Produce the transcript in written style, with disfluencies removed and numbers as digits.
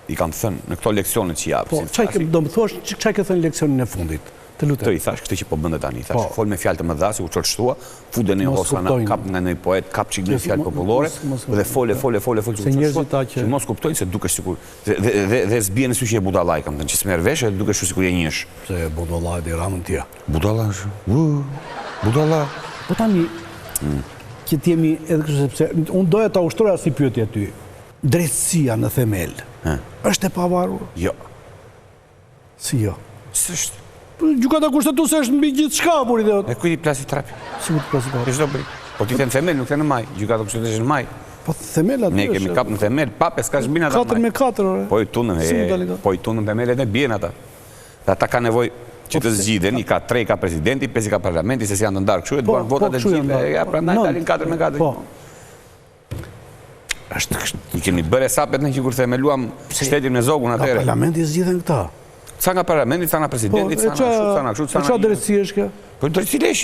I kam thënë në këto leksionet që japë. Po, do më thosh, çfarë ke thënë leksionin e fundit? Të lutem. Të i thash këtë që po bënde tani. Thash, fol me fjalë të mëdha, si u çorçtua, fude në hosa kap nga një poet, kap çik në fjalë popullore dhe fole. Se njerëzit ta që mos kuptojnë se dukesh sikur dhe s'bie në sy që je budallaj, kam thënë që s'merr vesh, dukesh sikur je njësh. Se budallaj dhe ramën tje. Budallaj. Budallaj. Po tani që t'jemi edhe kështu sepse unë doja ta ushtroja si pyetje aty. Drejtësia në themel është e pavarur? Jo. Si jo? S'është. Gjykata kushtetuese është mbi gjithçka, por ide. E kujt i plasi trapi? Si mund të plasi trapi? Çdo bëj. Po ti thën themel, nuk thën në maj. Gjykata kushtetuese është në maj. Po themel aty. Ne kemi kap në themel, pape s'ka zbina ata. 4-4 ore. Po i tunën themelet e bien ata. Dhe ata ka nevojë që të zgjidhen, i ka 3 ka presidenti, 5 ka parlamenti, se janë të ndarë kështu, e duan votat e gjithë. Ja, prandaj dalin 4-4. Po. I kemi bërë sapet në që kur themeluam shtetin në zogun atëherë. Ka parlamenti zgjidhen këta. Ca nga parlamenti, ca nga presidenti, ca nga kështu, ca nga kështu, ca nga çfarë drejtësi është kjo? Po drejtësi leshi.